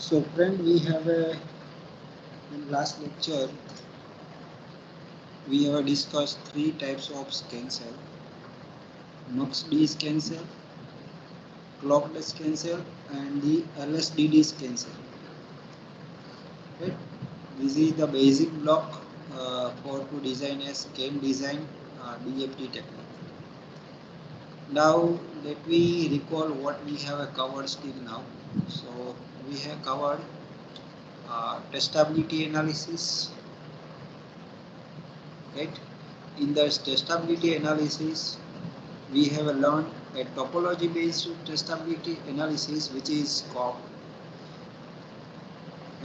So friend, we have in last lecture we have discussed three types of scan cell: MUX-D scan cell, clocked scan cell, and the LSDD scan cell. Right? This is the basic block for to design a scan design DFT technique. Now let me recall what we have covered till now. So we have covered testability analysis, right? In the testability analysis, we have learned a topology based testability analysis, which is COP,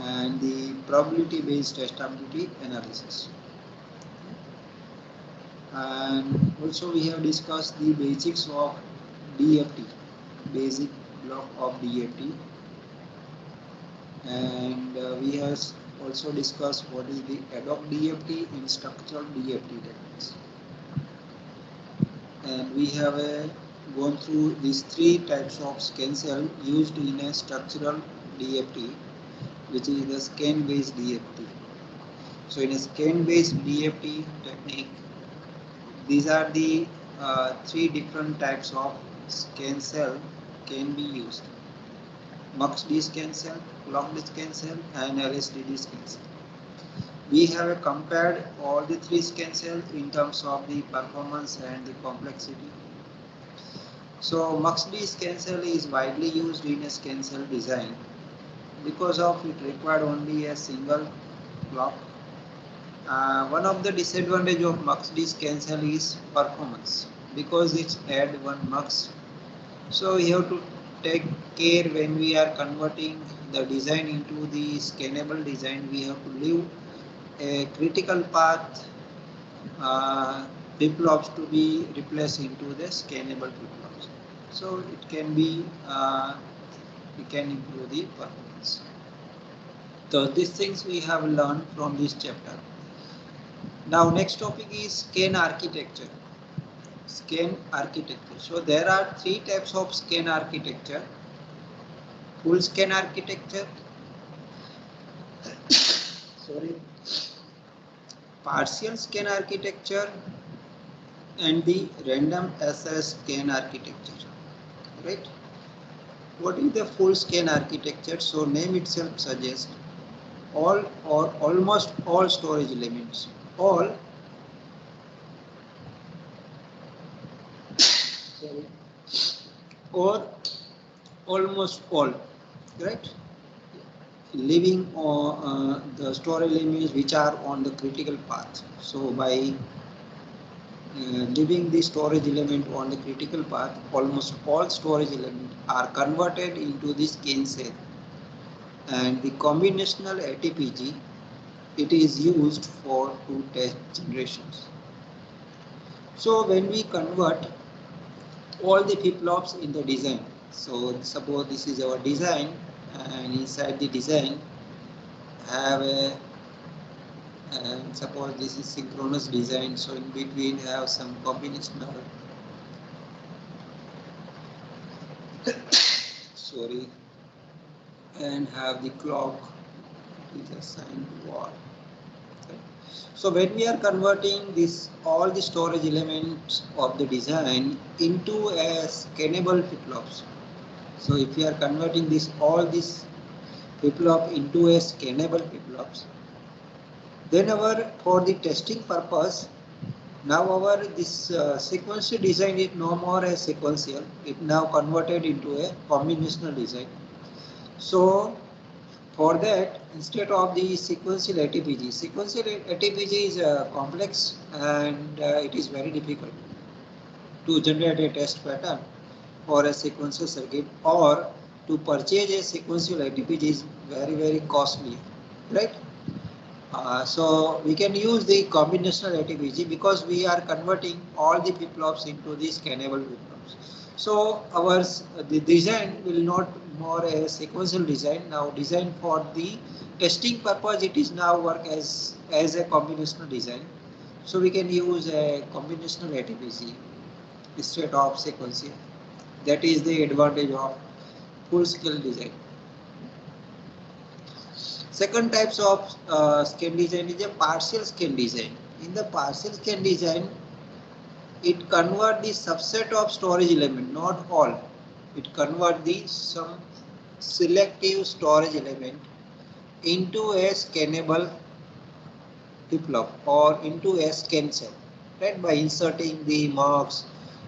and the probability based testability analysis. And also we have discussed the basics of DFT, basic block of DFT, and we have also discussed what is the ad hoc DFT and structural DFT techniques. And we have gone through these three types of scan cell used in a structural DFT, which is the scan based DFT. So in a scan based DFT technique, these are the three different types of scan cell can be used: MUX-D scan cell, clocked scan cell, and LSDD scan cell. We have compared all the three scan cells in terms of the performance and the complexity. So MUX-D scan cell is widely used in a scan cell design because of it required only a single clock. One of the disadvantage of MUX-D scan cell is performance because it's add one MUX. So we have to take care when we are converting the design into the scannable design. We have to leave a critical path flip-flops to be replaced into the scannable flip-flops. So it can be we can improve the performance. So these things we have learned from this chapter. Now next topic is scan architecture. Scan architecture. So there are three types of scan architecture: full scan architecture, sorry, partial scan architecture, and the random access scan architecture. Right? What is the full scan architecture? So name itself suggests all or almost all storage elements, all sorry, or almost all, right? Leaving the storage elements which are on the critical path. So by leaving the storage element on the critical path, almost all storage elements are converted into this scan cell, and the combinational ATPG, it is used for two test generations. So when we convert all the flip-flops in the design, so suppose this is our design, and inside the design have a suppose this is synchronous design, so in between have some combinational sorry, and have the clock is assigned to all. So when we are converting this all the storage elements of the design into a scannable flip-flops, so if we are converting this all this flip-flop into a scannable flip-flops, then our for the testing purpose, now our this sequential design is no more a sequential, it now converted into a combinational design. So for that, instead of the sequential ATPG is complex, and it is very difficult to generate a test pattern for a sequential circuit, or to purchase a sequential ATPG is very costly, right? So we can use the combinational ATPG because we are converting all the flip-flops into the scannable flip-flops. So our the design will not more a sequential design. Now design for the testing purpose, it is now work as a combinational design. So we can use a combinational ATPG instead of sequential. That is the advantage of full scale design. Second types of scan design is a partial scan design. In the partial scan design, it convert the subset of storage element, not all. It convert the some selective storage element into a scannable flip-flop or into a scan cell, right? By inserting the mux,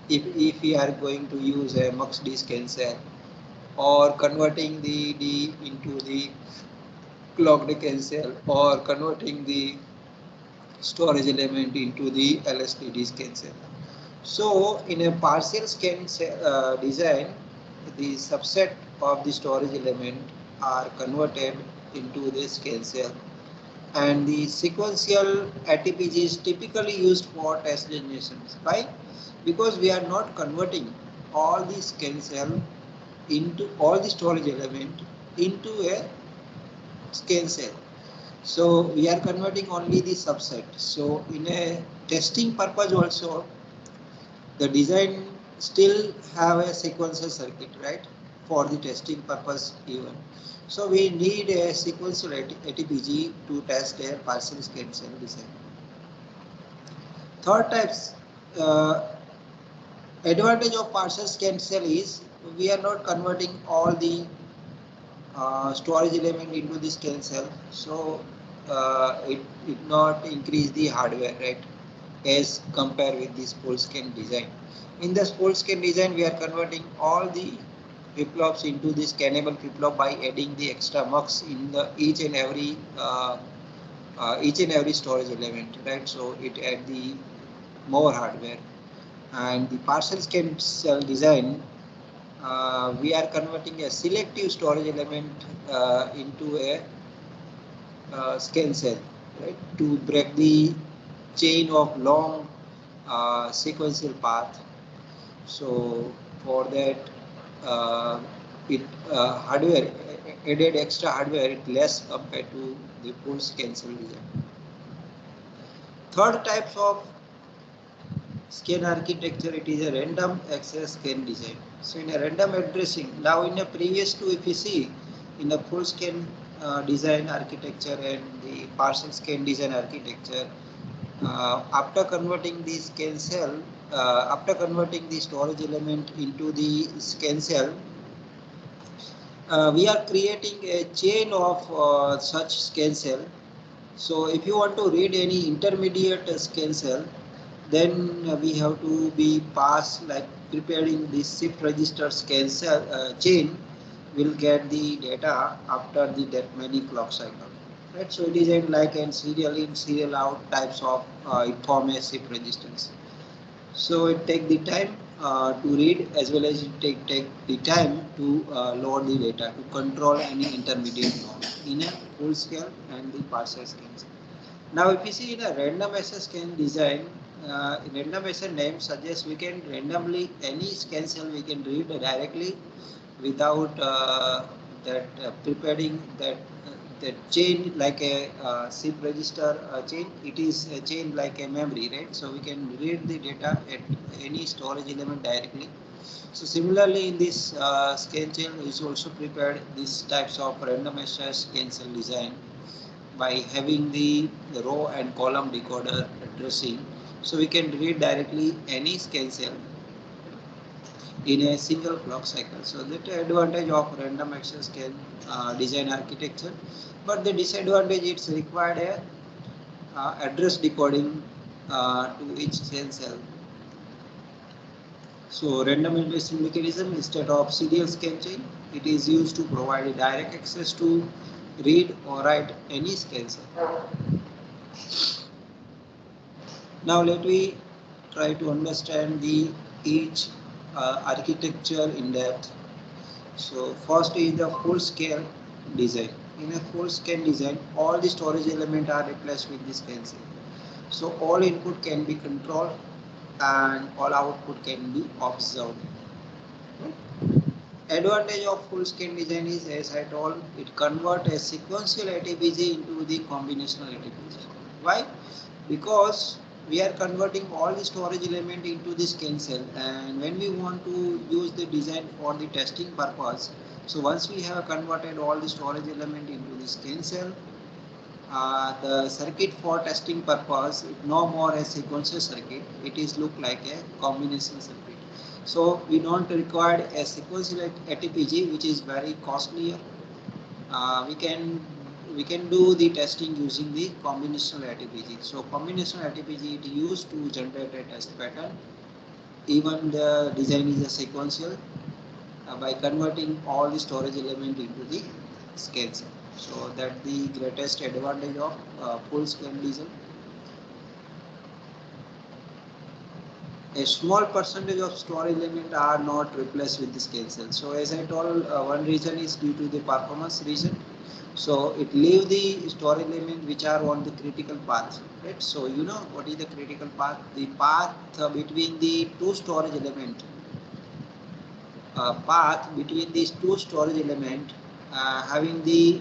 if we are going to use a mux D scan cell, or converting the D into the clocked scan cell, or converting the storage element into the LSTD scan cell. So in a partial scan design, the subset of the storage element are converted into the scan cell, and the sequential ATPG is typically used for test generations. Why? Because we are not converting all the scan cell into all the storage element into a scan cell. So we are converting only the subset. So in a testing purpose also, the design still have a sequential circuit, right, for the testing purpose even. So we need a sequential ATPG to test a partial scan cell design. Third types advantage of partial scan cell is we are not converting all the storage element into the scan cell, so it not increase the hardware, right, as compared with this full scan design. In the full scan design, we are converting all the flip-flops into the scannable flip-flop by adding the extra mux in the each and every storage element, right? So it add the more hardware. And the partial scan cell design, we are converting a selective storage element into a scan cell, right, to break the chain of long sequential path. So for that, it hardware added extra hardware it less compared to the full scan cell design. Third types of scan architecture, it is a random access scan design. So in a random addressing, now in a previous two, if you see in the full scan design architecture and the partial scan design architecture, after converting the scan cell, after converting the storage element into the scan cell, we are creating a chain of such scan cell. So if you want to read any intermediate scan cell, then we have to be passed like preparing the shift register scan cell chain will get the data after the that many clock cycle. Right, so it is like a serial in serial out types of informative shift registers. So it take the time to read as well as it take the time to load the data to control any intermediate node in a full scale and the partial scale. Now if you see in a random access scan design, random access name suggests we can randomly any scan cell we can read directly without that preparing that chain like a SIP register chain. It is a chain like a memory, right? So we can read the data at any storage element directly. So similarly, in this scan cell is also prepared these types of random access scan cell design by having the row and column decoder addressing. So we can read directly any scan cell in a single clock cycle. So that advantage of random access scan design architecture, but the disadvantage it's required a address decoding to each scan cell. So random addressing mechanism instead of serial scan chain, it is used to provide direct access to read or write any scan cell. Now let me try to understand the each architecture in depth. So first is the full scale design. In a full scale design, all the storage elements are replaced with this scan cell. So all input can be controlled and all output can be observed. Advantage of full scan design is, as I told, it converts a sequential ATPG into the combinational ATPG. Why? Because we are converting all the storage element into the scan cell, and when we want to use the design for the testing purpose, So once we have converted all the storage element into the scan cell, the circuit for testing purpose is no more a sequential circuit. It is look like a combination circuit. So we don't require a sequential ATPG, which is very costlier. We can do the testing using the combinational ATPG. So combinational ATPG it used to generate a test pattern. Even the design is a sequential by converting all the storage element into the scale cell. So that's the greatest advantage of full scale design. A small percentage of storage element are not replaced with the scale cell. So as I told, one reason is due to the performance reason. So it leave the storage element which are on the critical path, right? So you know what is the critical path? The path between the two storage element. Path between these two storage element having the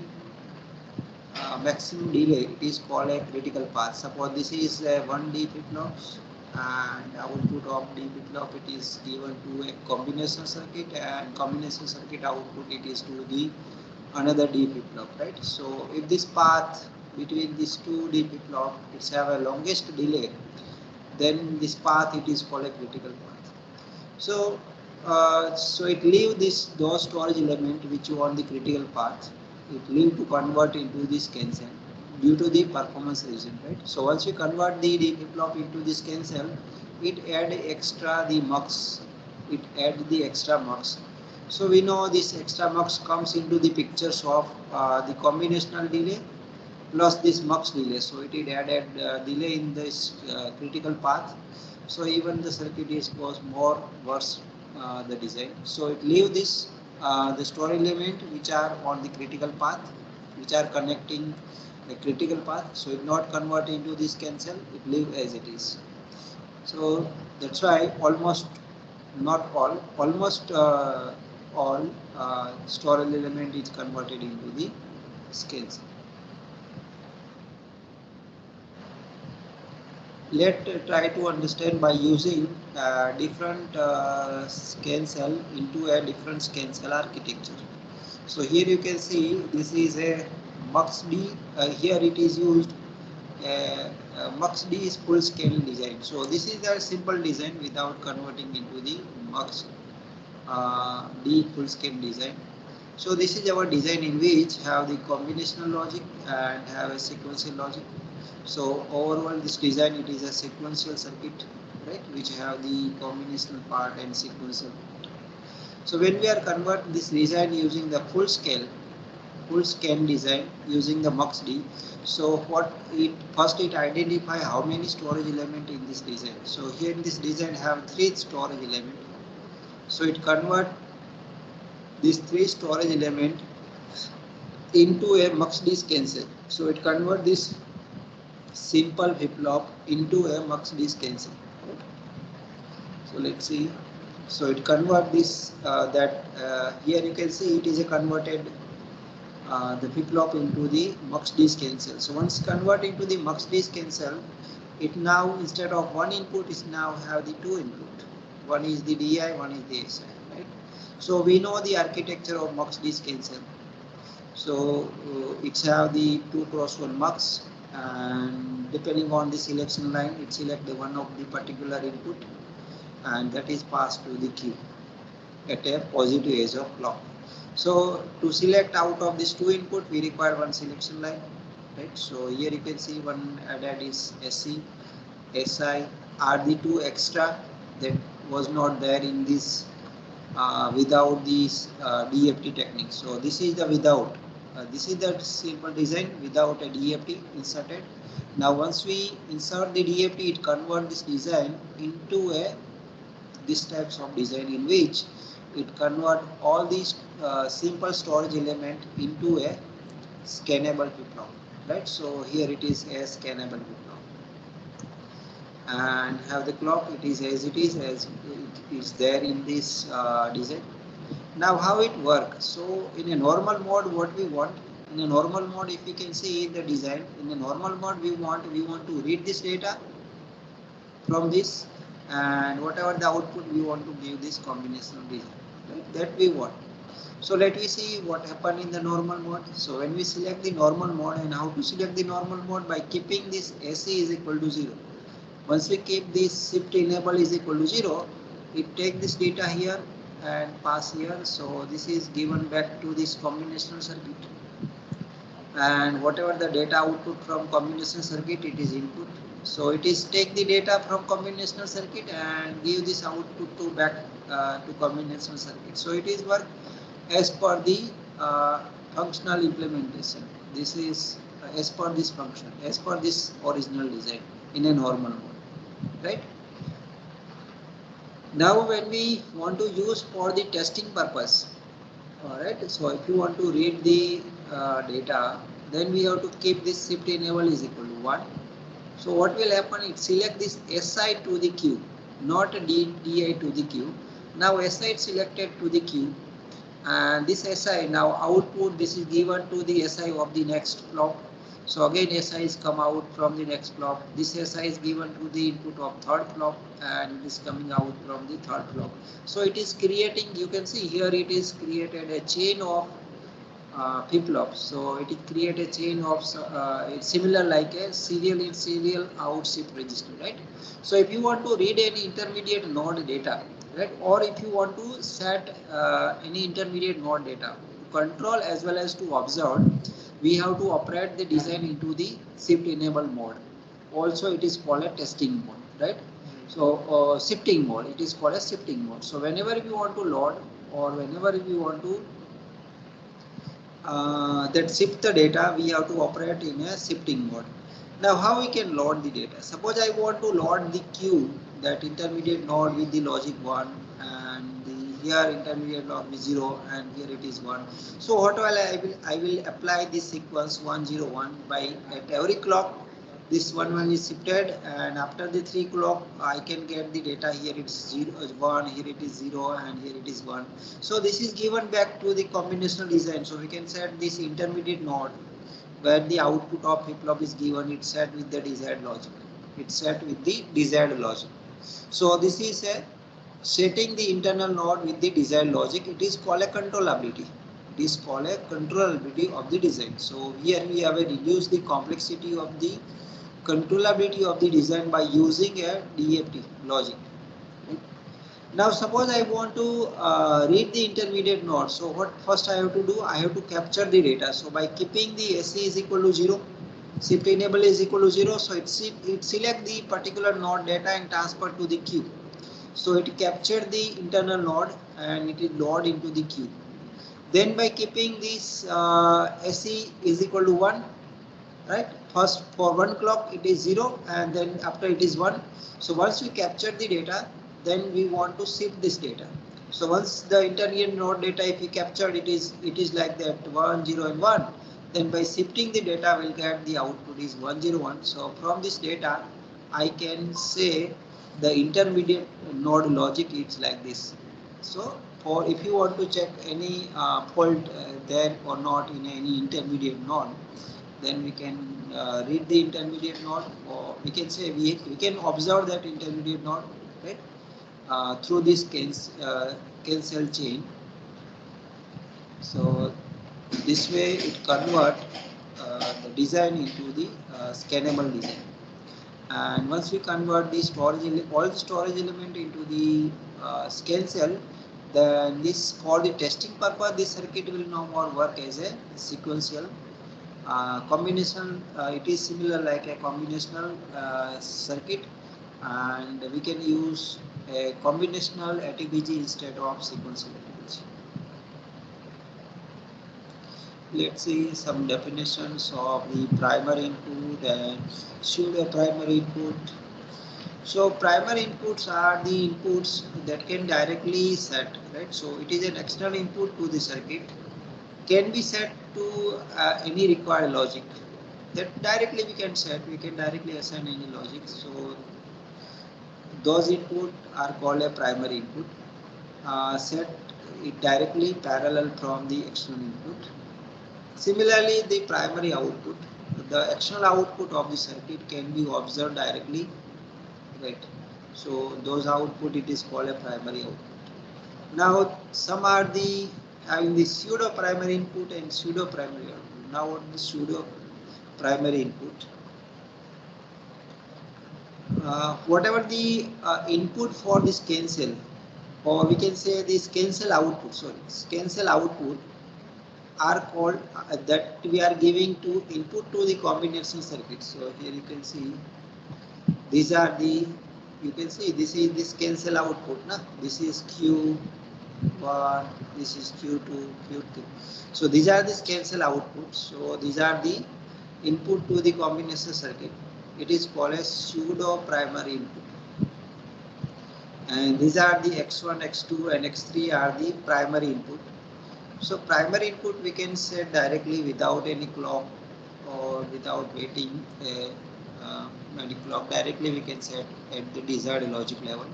maximum delay is called a critical path. Suppose this is 1D flip-flop and output of D flip-flop it is given to a combination circuit, and combination circuit output it is to the another D flip-flop, right? So if this path between these two D flip-flop it's have a longest delay, then this path it is called a critical path. So it leave those storage element which you on the critical path. It leave to convert into this scan cell due to the performance reason, right? So once you convert the flip-flop into this scan cell, it add extra the mux. It add the extra mux. So we know this extra mux comes into the pictures of the combinational delay plus this mux delay. So it added delay in this critical path. So even the circuit is goes more worse the design. So it leave this the storage element which are on the critical path, which are connecting the critical path. So it not convert into this cancel. It leave as it is. So that's why almost not all, almost all storage element is converted into the scales. Let's try to understand by using different scan cell into a different scan cell architecture. So here you can see this is a MUX-D. Here it is used MUX-D is full scale design. So this is a simple design without converting into the MUX-D full scale design. So this is our design in which have the combinational logic and have a sequential logic. So overall this design it is a sequential circuit, right, which have the combinational part and sequential part. So when we are convert this design using the full scan design using the MUX-D, so what it first it identify how many storage element in this design. So here in this design have 3 storage element. So it convert these 3 storage element into a MUX-D scan cell. So it convert this simple flip-flop into a MUX-D scan cell. So let's see. So it convert this here you can see it is a converted the flip-flop into the MUX-D scan cell. So once convert into the MUX-D scan cell, it now instead of one input is now have the 2 input. One is the DI, one is the SI, right? So we know the architecture of MUX-D scan cell. So it's have the 2x1 mux, and depending on the selection line it select the one of the particular input, and that is passed to the queue at a positive edge of clock. So to select out of this 2 input we require one selection line, right? So here you can see one added is SC, SI are the 2 extra that was not there in this without this DFT technique. So this is the without. This is the simple design without a DFT inserted. Now once we insert the DFT, it convert this design into a this types of design in which it convert all these simple storage element into a scannable flip-flop, right? So here it is a scannable flip-flop, and have the clock it is as it is there in this design. Now how it works? So in a normal mode what we want, in a normal mode if you can see in the design, in a normal mode we want to read this data from this, and whatever the output we want to give this combinational design, right? That we want. So let me see what happened in the normal mode. So when we select the normal mode, and how to select the normal mode, by keeping this AC is equal to 0. Once we keep this shift enable is equal to 0, it take this data here and pass here. So this is given back to this combinational circuit, and whatever the data output from combinational circuit, it is input. So it is take the data from combinational circuit and give this output to back to combinational circuit. So it is work as per the functional implementation. This is as per this function, as per this original design in a normal mode, right? Now when we want to use for the testing purpose, alright, so if you want to read the data, then we have to keep this shift enable is equal to 1. So what will happen, it select this SI to the Q, not DI to the Q. Now SI is selected to the Q, and this SI now output, this is given to the SI of the next clock. So again SI is come out from the next clock. This SI is given to the input of third clock, and it is coming out from the third clock. So it is creating, you can see here it is created a chain of flip-flops. So it is create a chain of it's similar like a serial in serial out shift register, right? So if you want to read any intermediate node data, right, or if you want to set any intermediate node data to control as well as to observe, we have to operate the design into the shift enable mode. Also it is called a testing mode, right? So shifting mode, it is called a shifting mode. So whenever you want to load, or whenever you want to that shift the data, we have to operate in a shifting mode. Now how we can load the data? Suppose I want to load the Q, that intermediate node with the logic 1, and the here intermediate node with 0, and here it is 1. So what will I will apply this sequence 101 by at every clock. This one is shifted, and after the 3 clock I can get the data. Here it is 0, 1, here it is 0, and here it is 1. So this is given back to the combinational design. So we can set this intermediate node where the output of flip-flop is given. It's set with the desired logic. It's set with the desired logic. So this is a setting the internal node with the desired logic. It is called a controllability. It is called a controllability of the design. So here we have reduced the complexity of the controllability of the design by using a DFT logic. Now suppose I want to read the intermediate node. So what first I have to do, I have to capture the data. So by keeping the SE is equal to 0, shift enable is equal to 0, so it select the particular node data and transfer to the queue. So it captured the internal node and it is load into the queue. Then by keeping this SE is equal to 1, right? First for 1 clock it is 0, and then after it is 1. So once we capture the data, then we want to shift this data. So once the intermediate node data, if we captured, it is like that 1, 0 and 1. Then by shifting the data, we'll get the output is 101. So from this data, I can say the intermediate node logic is like this. So for if you want to check any fault there or not in any intermediate node, then we can read the intermediate node, or we can say we can observe that intermediate node, right, through this cancel chain. So this way it convert the design into the scannable design. And once we convert the storage all the storage element into the scan cell, then this for the testing purpose, this circuit will no more work as a sequential combinational. It is similar like a combinational circuit, and we can use a combinational ATPG instead of sequential ATPG. Let's see some definitions of the primary input and pseudo primary input. So primary inputs are the inputs that can directly set, right? So it is an external input to the circuit, can be set to any required logic. That directly we can set, we can directly assign any logic. So those input are called a primary input. Set it directly parallel from the external input. Similarly, the primary output, the external output of the circuit can be observed directly, right? So those output, it is called a primary output. Now some are the having the pseudo primary input and pseudo primary output. Now what is the pseudo primary input? Whatever the input for this scan cell, or we can say the scan cell output, sorry, scan cell output are called that we are giving to input to the combination circuit. So here you can see these are the, you can see this is this scan cell output. Na? This is Q1, this is Q2, Q3. So these are the scan cell outputs. So these are the input to the combination circuit. It is called as pseudo primary input. And these are the X1, X2 and X3 are the primary input. So primary input we can set directly without any clock or without waiting any clock. Directly we can set at the desired logic level.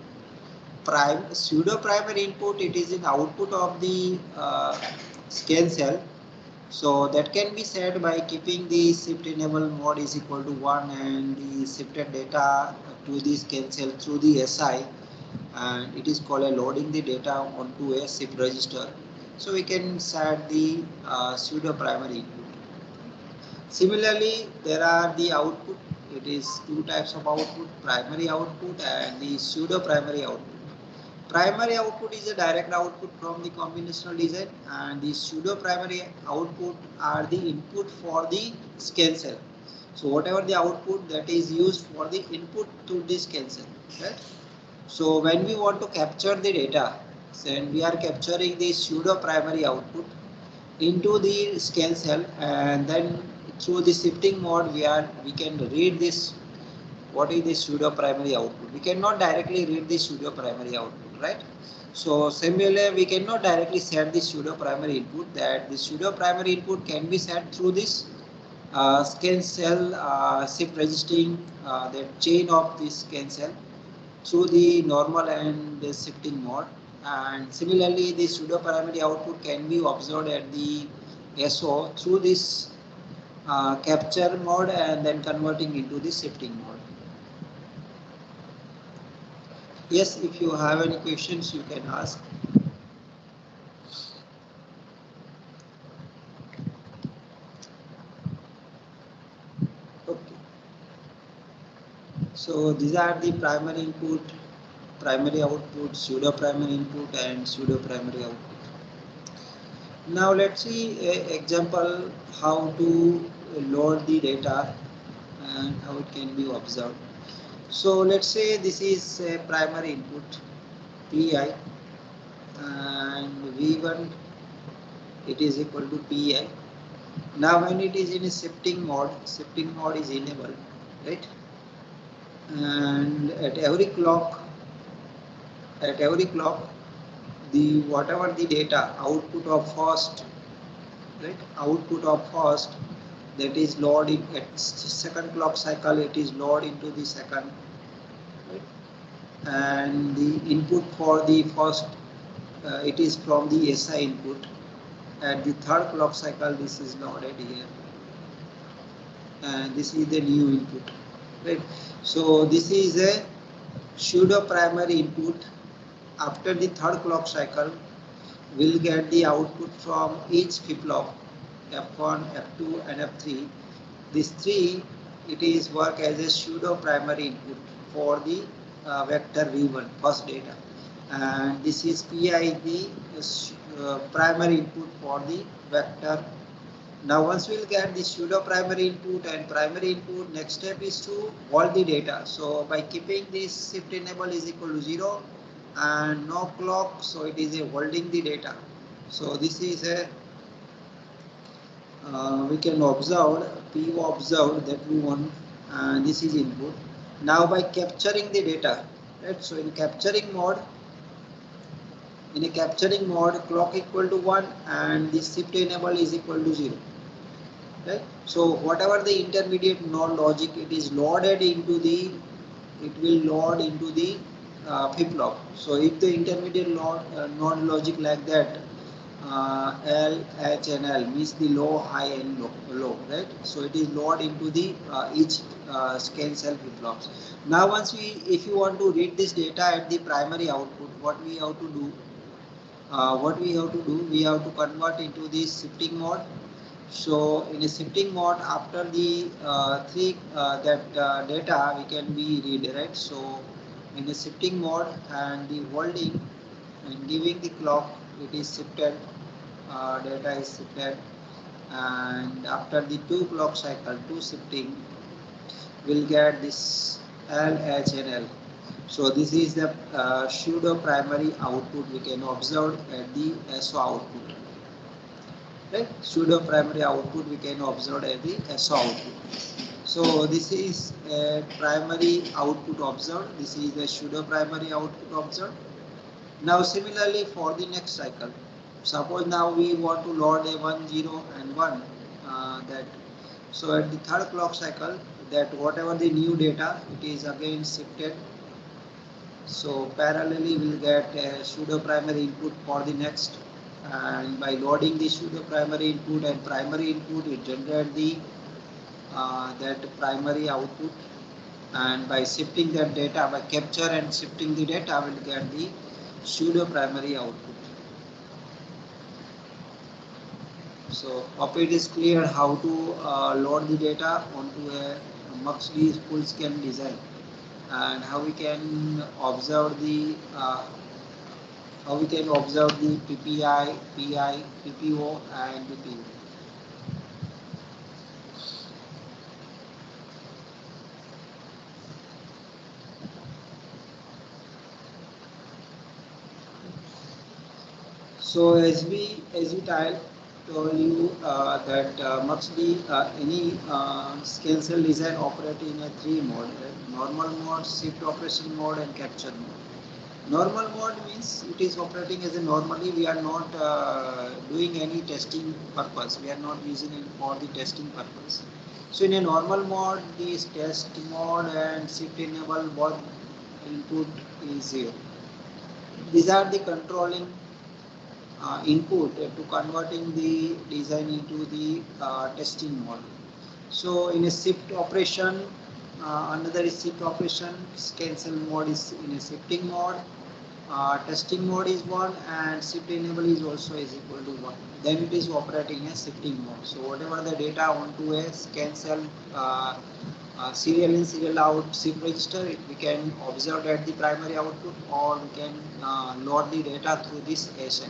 Pseudo primary input, it is in output of the scan cell. So that can be set by keeping the shift enable mode is equal to 1 and the shifted data to the scan cell through the SI, and it is called a loading the data onto a shift register. So we can set the pseudo primary input. Similarly, there are the output. It is two types of output: primary output and the pseudo primary output. Primary output is a direct output from the combinational design, and the pseudo primary output are the input for the scan cell. So whatever the output that is used for the input to this scan cell, right? So when we want to capture the data, then we are capturing the pseudo primary output into the scan cell, and then through the shifting mode we can read this. What is the pseudo primary output? We cannot directly read the pseudo primary output, right? So similarly, we cannot directly set the pseudo primary input. That the pseudo primary input can be set through this scan cell shift registering the chain of this scan cell through the normal and the shifting mode. And similarly, the pseudo primary output can be observed at the SO through this capture mode and then converting into the shifting mode. Yes, if you have any questions, you can ask. Okay. So these are the primary input, primary output, pseudo primary input, and pseudo primary output. Now let's see an example how to load the data and how it can be observed. So let's say this is a primary input Pi, and V1 it is equal to Pi. Now when it is in a shifting mode is enabled, right? And at every clock, the whatever the data output of first, right? Output of first, that is loaded at second clock cycle, it is loaded into the second, right? And the input for the first, it is from the SI input. At the third clock cycle, this is loaded here, and this is the new input, right? So this is a pseudo primary input. After the third clock cycle, we'll get the output from each flip-flop, F1, F2 and F3. These three, it is work as a pseudo primary input for the vector V1 first data, and this is Pi, the primary input for the vector. Now once we'll get the pseudo primary input and primary input, next step is to hold the data. So by keeping this shift enable is equal to 0 and no clock, so it is a holding the data. So this is a we can observe PO observed that we want, and this is input. Now by capturing the data, right? So in capturing mode, clock equal to 1 and the shift enable is equal to 0. Right? So whatever the intermediate node logic, it is loaded into the, it will load into the flip-flop. So if the intermediate node logic like that, L, H and L means the low, high and low, right? So it is loaded into the each scan cell flip-flops. Now once we, if you want to read this data at the primary output, what we have to do? what we have to do, we have to convert into the shifting mode. So in a shifting mode, after the three data we can be read, right? So in a shifting mode and the holding and giving the clock, it is shifted, data is shifted, and after the two clock cycle, two shifting, will get this L, H and L. So this is the pseudo primary output we can observe at the SO output. Right? Pseudo primary output we can observe at the SO output. So this is a primary output observed. This is the pseudo primary output observed. Now similarly for the next cycle, suppose now we want to load a 1, 0 and 1, that so at the third clock cycle, that whatever the new data, it is again shifted. So parallelly we'll get a pseudo primary input for the next, and by loading the pseudo primary input and primary input, it generates the that primary output, and by shifting that data, by capture and shifting the data, we'll get the pseudo primary output. So hope it is clear how to load the data onto a MUX-D full scan design, and how we can observe the PPI, PI, PPO and PPO. So as we told you that MUX-D any scale cell design operate in a three mode: right? Normal mode, shift operation mode, and capture mode. Normal mode means it is operating as a normally. We are not doing any testing purpose. We are not using it for the testing purpose. So in a normal mode, this test mode and shift enable both input is 0. These are the controlling input to converting the design into the testing mode. So in a shift operation, another is shift operation, cancel mode is in a shifting mode, testing mode is 1, and shift enable is also is equal to 1. Then it is operating as shifting mode. So whatever the data onto a cancel serial in serial out shift register, we can observe at the primary output, or we can load the data through this ASN.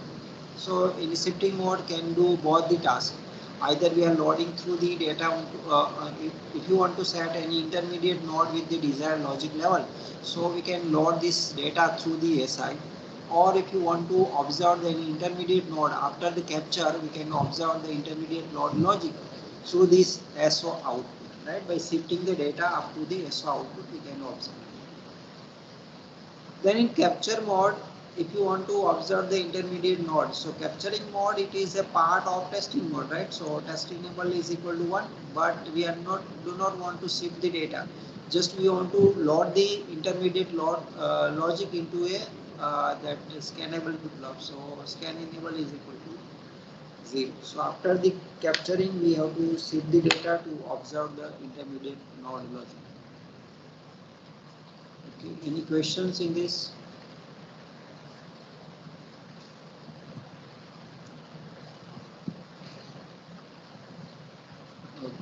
So in shifting mode can do both the tasks. Either we are loading through the data onto, if you want to set any intermediate node with the desired logic level, so we can load this data through the SI. Or if you want to observe the intermediate node after the capture, we can observe the intermediate node logic through this SO output. Right? By shifting the data up to the SO output, we can observe. Then in capture mode, if you want to observe the intermediate node, so capturing mode, it is a part of testing mode, right? So test enable is equal to 1, but we are do not want to shift the data. Just we want to load the intermediate logic into a that scannable flip-flop. So scan enable is equal to 0. So after the capturing, we have to shift the data to observe the intermediate node logic. Okay, any questions in this? Okay.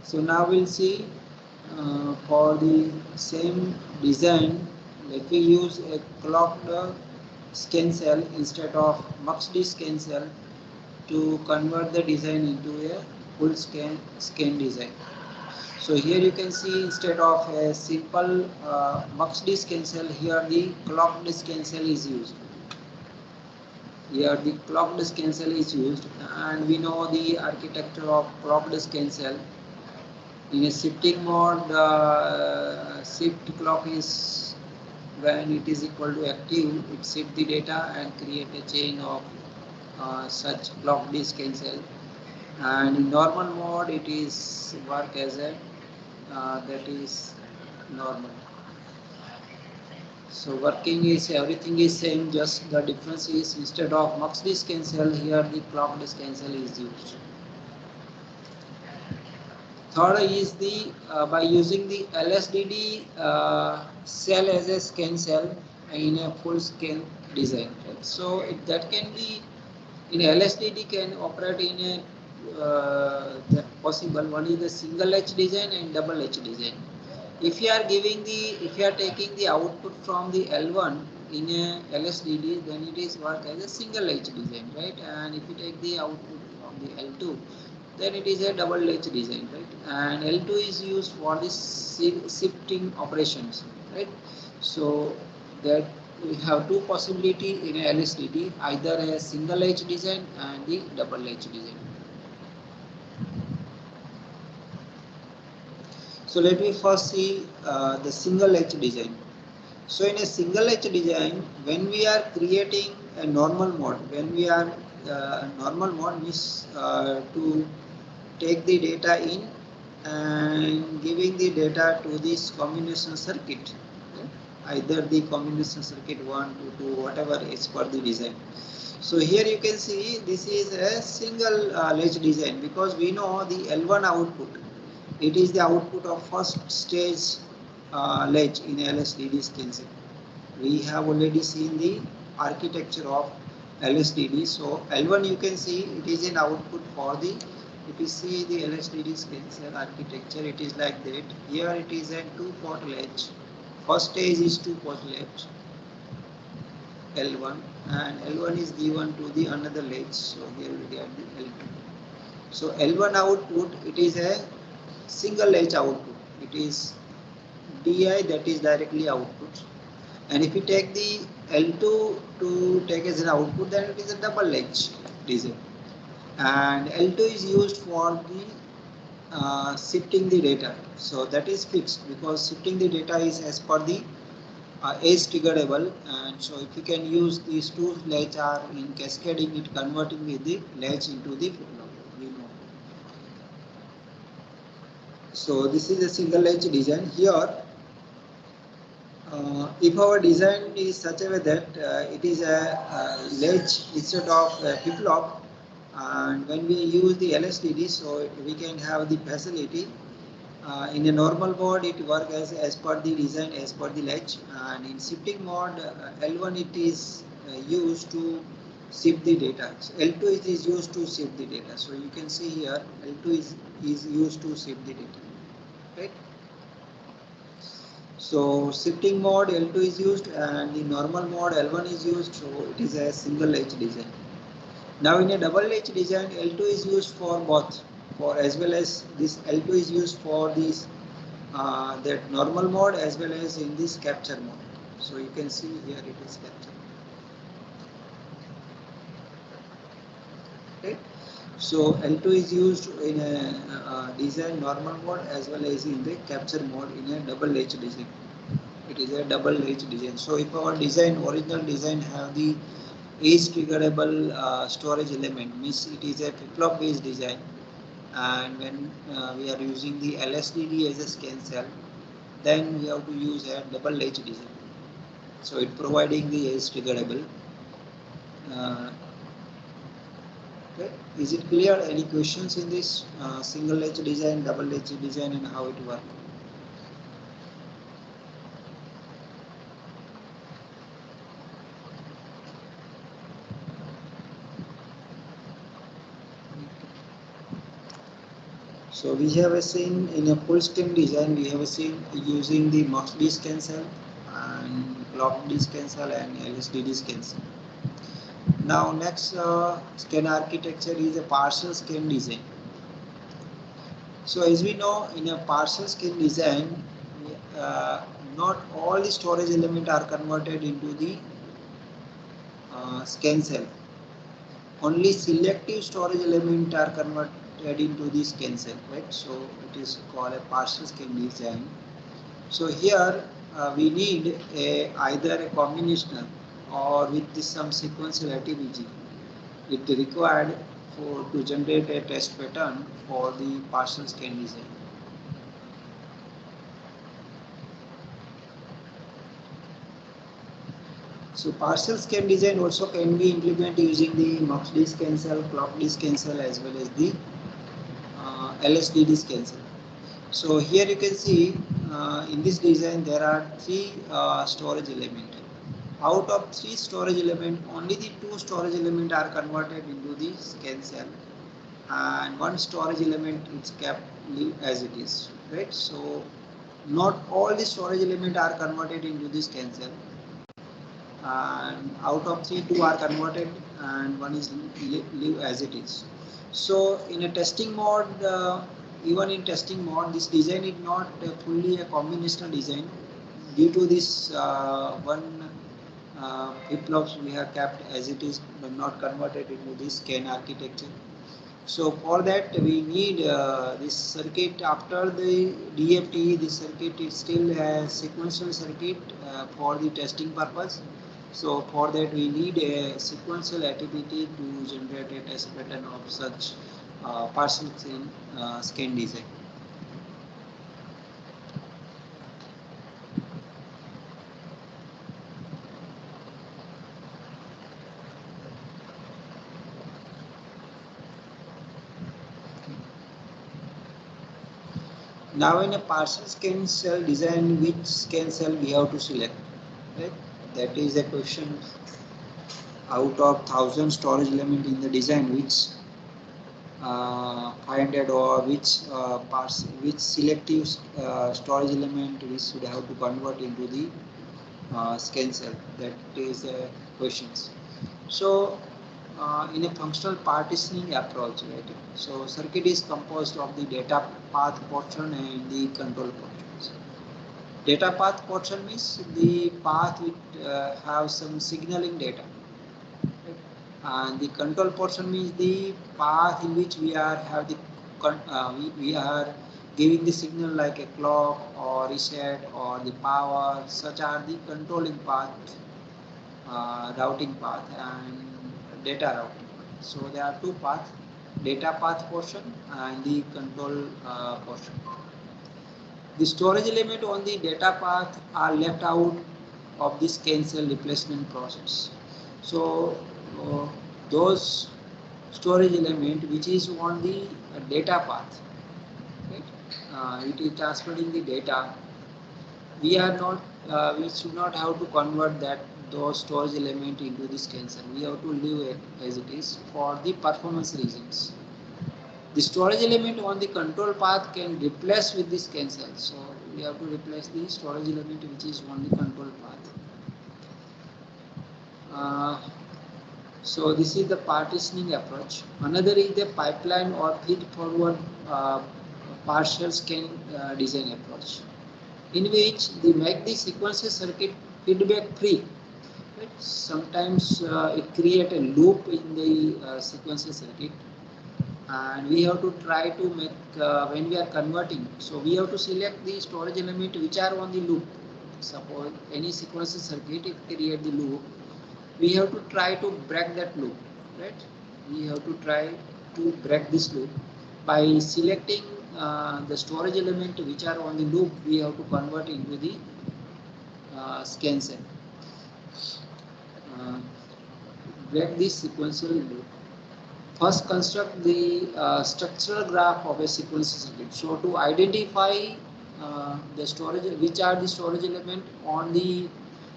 So now we'll see for the same design, let me use a clocked scan cell instead of MUX-D scan cell to convert the design into a full scan design. So here you can see instead of a simple MUX-D scan cell, here the clocked scan cell is used. Here the clocked scan cell is used, and we know the architecture of clocked scan cell. In a shifting mode, the shift clock is when it is equal to active, it shift the data and create a chain of such clock scan cell. And in normal mode, it is work as a that is normal. So working is everything is same, just the difference is instead of MUX-D scan cell, here the clock scan cell is used. Third is the by using the LSDD cell as a scan cell in a full design. Right? So that can be in LSTD can operate in a the possible one is the single H design and double H design. If you are if you are taking the output from the L1 in a LSDD, then it is work as a single H design, right? And if you take the output from the L2, then it is a double H design, right? And L2 is used for the shifting operations, right? So that we have two possibility in a LSDD, either a single H design and the double H design. So let me first see the single H design. So in a single H design, when we are creating a normal mode, when we are normal mode means to take the data in and giving the data to this combination circuit, either the combination circuit 1 to 2, whatever is per the design. So here you can see this is a single latch design because we know the L1 output. It is the output of first stage latch in LSDD scale. We have already seen the architecture of LSDD. So L1 you can see it is an output for the, if you see the LSDD scale architecture, it is like that. Here it is a 2-port latch. First stage is 2-port latch L1 and L1 is given to the another latch. So here we get the L2. So L1 output, it is a single latch output. It is DI, that is directly output. And if you take the L2 to take as an output, then it is a double latch design. And L2 is used for the shifting the data. So that is fixed because shifting the data is as per the age triggerable. And so if you can use these two latch are in cascading, it converting with the latch into the flip-flop. We know. So this is a single latch design. Here if our design is such a way that it is a latch instead of a flip-flop, and when we use the LSTD, so we can have the facility. In a normal mode, it works as per the design, as per the latch, and in shifting mode, L1 it is used to shift the data. So L2 is used to shift the data. So you can see here, L2 is used to shift the data, right? So shifting mode L2 is used and the normal mode L1 is used, so it is a single H design. Now in a double H design, L2 is used for both, for as well as this L2 is used for this that normal mode as well as in this capture mode. So you can see here it is capture. Right? So L2 is used in a design normal mode as well as in the capture mode in a double H design. It is a double H design. So if our design, original design have the age triggerable storage element, means it is a flip-flop based design, and when we are using the LSDD as a scan cell, then we have to use a double H design. So it providing the age triggerable. Okay. Is it clear? Any questions in this single H design, double H design, and how it works? So we have a seen in a full stem design, we have a seen using the MUX-D scan cell and clock-D scan cell and LSDD scan cell. Now next scan architecture is a partial scan design. So as we know, in a partial scan design, not all the storage elements are converted into the scan cell. Only selective storage elements are converted into the scan cell, right? So it is called a partial scan design. So here we need either a combinational or with this some sequential ATPG. It required for to generate a test pattern for the partial scan design. So partial scan design also can be implemented using the MUX-D scan cell, clock-D scan cell as well as the LSDD scan cell. So here you can see in this design there are three storage elements. out of 3 storage element, only the 2 storage element are converted into the scan cell, and 1 storage element is kept as it is, right? So not all the storage element are converted into the scan cell, and out of 3, 2 are converted and 1 is live as it is. So in a testing mode, even in testing mode, this design is not fully a combinational design. Due to this one flip-flops we have kept as it is, but not converted into this scan architecture. So for that we need this circuit. After the DFT, this circuit is still a sequential circuit for the testing purpose. So for that we need a sequential activity to generate a test pattern of such partial scan design. Now in a partial scan cell design, which scan cell we have to select, right? That is a question. Out of 1000 storage element in the design, which 500 or which selective storage element we should have to convert into the scan cell. That is questions. So in a functional partitioning approach, right? So circuit is composed of the data path portion and the control portions. Data path portion means the path which have some signaling data, and the control portion means the path in which we are have the we are giving the signal like a clock or reset or the power. Such are the controlling path, routing path and data routing path. So there are two paths: data path portion and the control portion. The storage element on the data path are left out of this scan cell replacement process. So those storage element which is on the data path, right? It is transferring the data. We are not, we should not have to convert that those storage element into this scan cell. We have to leave it as it is for the performance reasons. The storage element on the control path can replace with this scan cell. So we have to replace the storage element which is on the control path. So this is the partitioning approach. Another is the pipeline or feed-forward partial scan design approach, in which they make the sequential circuit feedback free. Right? Sometimes it create a loop in the sequential circuit, and we have to try to make when we are converting. So we have to select the storage element which are on the loop. Suppose any sequential circuit, it create the loop. We have to try to break that loop, right? We have to try to break this loop by selecting the storage element which are on the loop. We have to convert into the scan cell. Break this sequential loop. First, construct the structural graph of a sequential circuit. So to identify the storage, which are the storage element on the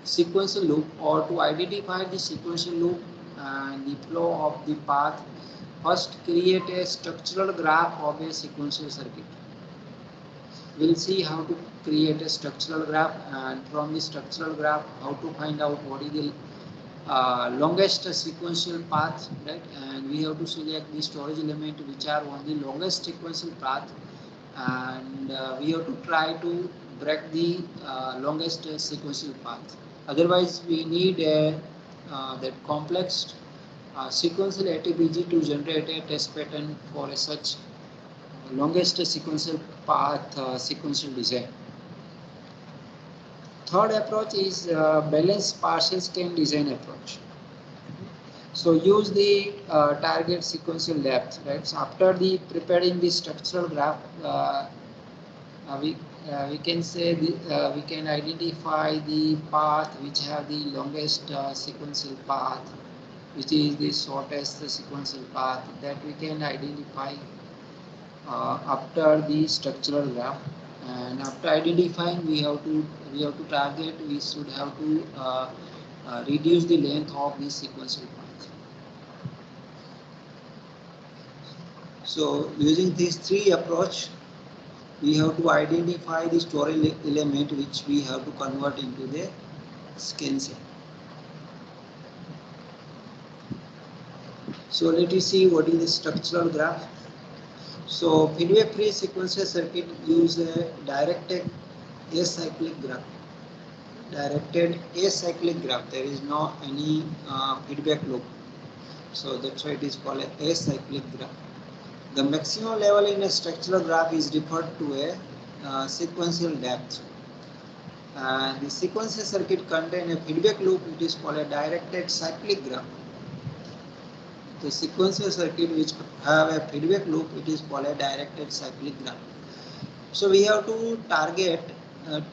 sequential loop, or to identify the sequential loop and the flow of the path, first create a structural graph of a sequential circuit. We'll see how to create a structural graph, and from the structural graph how to find out what is the longest sequential path, right? And we have to select the storage element which are on the longest sequential path, and we have to try to break the longest sequential path. Otherwise we need a that complex sequential ATPG to generate a test pattern for a such longest sequential path sequential design. Third approach is balanced partial scan design approach. So use the target sequential depth, right? So after the preparing the structural graph, we can say we can identify the path which have the longest sequential path, which is the shortest sequential path, that we can identify after the structural graph. And after identifying, we have to target. We should have to reduce the length of the sequential path. So using these three approach, we have to identify the storage element which we have to convert into the scan cell. So let us see what is the structural graph. So feedback-free sequential circuit use a directed acyclic graph. Directed acyclic graph. There is no any feedback loop. So that's why it is called a acyclic graph. The maximum level in a structural graph is referred to a sequential depth. The sequential circuit contain a feedback loop. It is called a directed cyclic graph. The sequential circuit which have a feedback loop, it is called a directed cyclic graph. So we have to target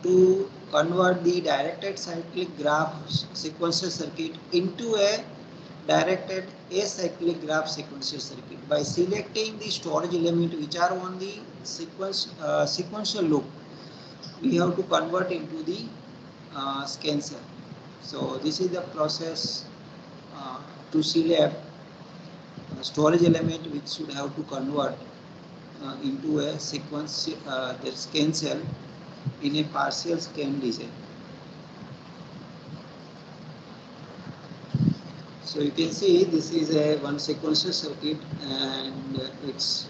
to convert the directed cyclic graph sequential circuit into a directed acyclic graph sequential circuit by selecting the storage element which are on the sequential loop. We have to convert into the scan cell. So this is the process to select storage element which should have to convert into a sequence the scan cell in a partial scan design. So you can see this is a one sequential circuit and its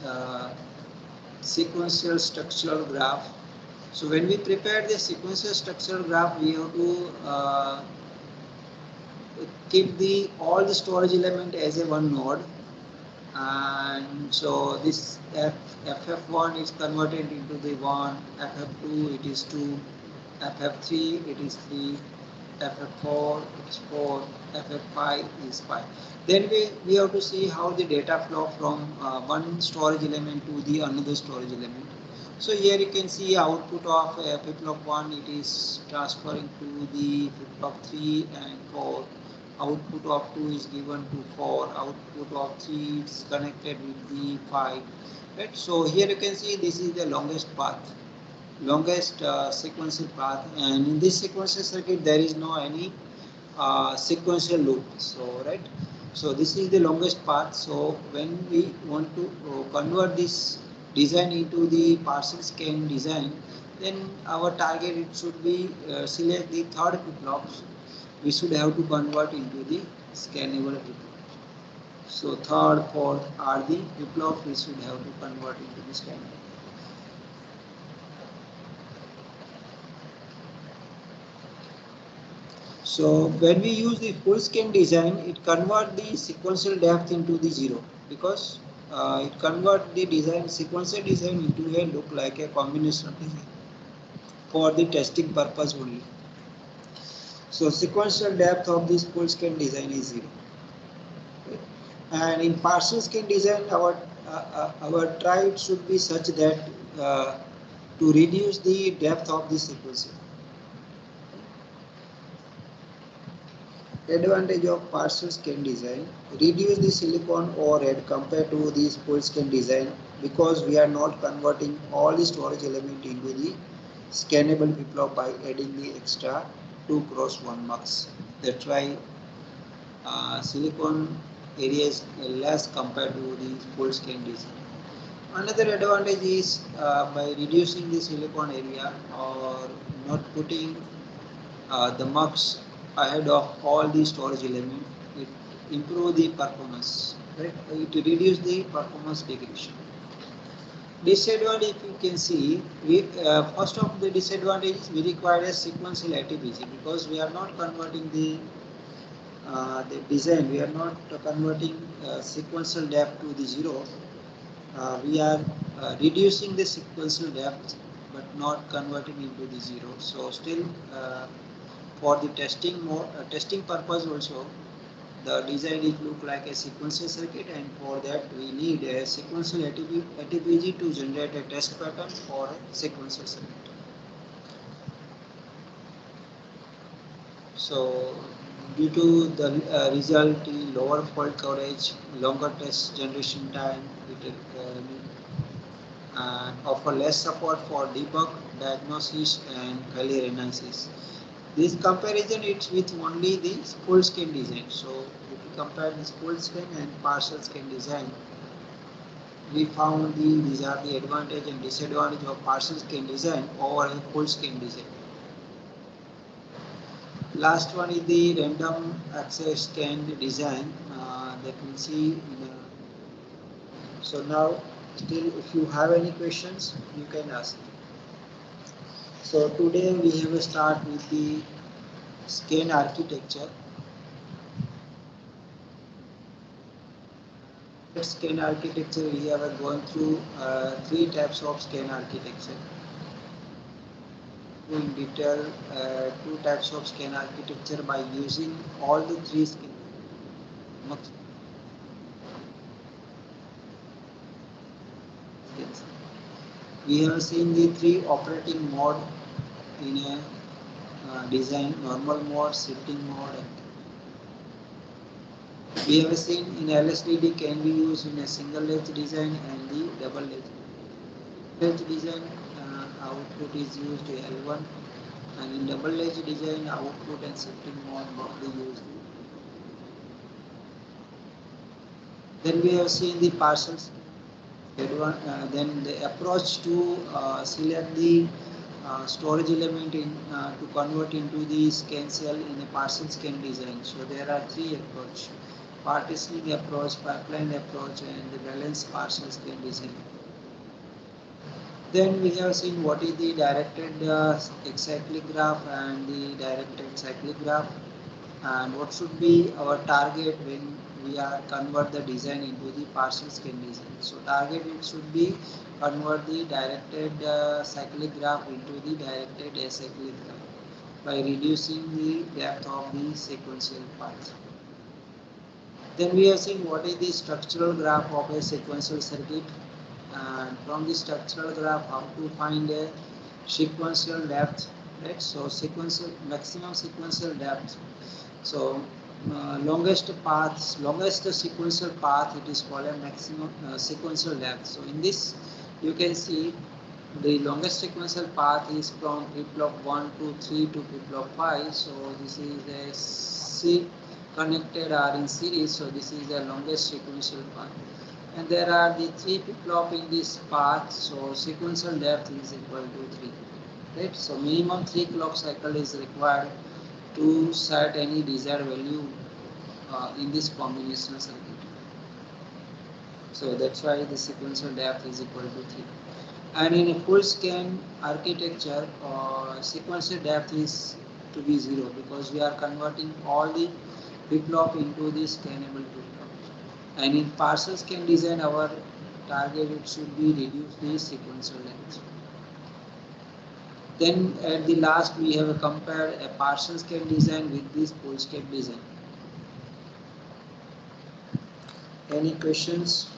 sequential structural graph. So when we prepare the sequential structural graph, we have to keep the all the storage element as a one node, and so this FF1 is converted into the 1, FF2 it is 2, FF3 it is 3, FF4 it is 4, FF5 is 5. Then we have to see how the data flow from one storage element to the another storage element. So here you can see output of flip-flop 1, it is transferring to the flip-flop 3 and 4. Output of 2 is given to 4, output of 3 is connected with the 5. Right? So here you can see this is the longest path, longest sequential path, and in this sequential circuit there is no any sequential loop. So right, so this is the longest path. So when we want to convert this design into the partial scan design, then our target it should be select the third flip-flops. We should have to convert into the scannable flip-flop. So third, fourth are the flip-flops we should have to convert into the scannable. So when we use the full scan design, it converts the sequential depth into the 0, because it converts the design sequential design into a look like a combination design for the testing purpose only. So sequential depth of this full scan design is 0. And in partial scan design, our try should be such that to reduce the depth of the sequential. Advantage of partial scan design: reduce the silicon overhead compared to this full scan design, because we are not converting all the storage element into the scannable flip-flop by adding the extra 2 cross 1 mux. That's why silicon area is less compared to the full scan design. Another advantage is by reducing the silicon area or not putting the mux ahead of all the storage element, it improve the performance, right? It reduce the performance degradation. Disadvantage, if you can see, we first of the disadvantage, we require a sequential ATPG, because we are not converting the design, we are not converting sequential depth to the 0. We are reducing the sequential depth but not converting into the 0. So still for the testing purpose also, the design it look like a sequential circuit, and for that we need a sequential ATPG to generate a test pattern for a sequential circuit. So due to the result lower fault coverage, longer test generation time, it offer less support for debug, diagnosis and failure analysis. This comparison it's with only the full scan design. So if we compare this full scan and partial scan design, we found these are the advantage and disadvantage of partial scan design over a full scan design. Last one is the random access scan design that we see in so now still if you have any questions you can ask. So today we have a start with the scan architecture. Scan architecture we have gone through three types of scan architecture. In detail two types of scan architecture by using all the three scan. We have seen the three operating mode in a design: normal mode, shifting mode. We have seen in LSDD can be used in a single edge design and the double edge design. Output is used to L1, and in double edge design output and shifting mode both are used. Then we have seen the partials. Then the approach to select the storage element in to convert into the scan cell in a partial scan design. So there are three approaches: partitioning approach, pipeline approach, and the balanced partial scan design. Then we have seen what is the directed cyclic graph and the directed cyclic graph, and what should be our target when we are convert the design into the partial scan design. So target it should be convert the directed cyclic graph into the directed acyclic graph by reducing the depth of the sequential path. Then we have seen what is the structural graph of a sequential circuit, and from the structural graph how to find a sequential depth, right? So sequential maximum sequential depth. So longest sequential path it is called a maximum sequential depth. So in this you can see the longest sequential path is from flip-flop 1 to 3 to flip-flop 5. So this is a C connected are in series. So this is the longest sequential path. And there are the three flip-flop in this path. So sequential depth is equal to 3. Right? So minimum 3 clock cycle is required to set any desired value in this combinational circuit. So that's why the sequential depth is equal to 3. And in a full scan architecture, sequential depth is to be 0 because we are converting all the flip-flop into the scannable flip-flop. And in partial scan design, our target it should be reduce the sequential length. Then at the last we have compared a partial scan design with this full scan design. Any questions?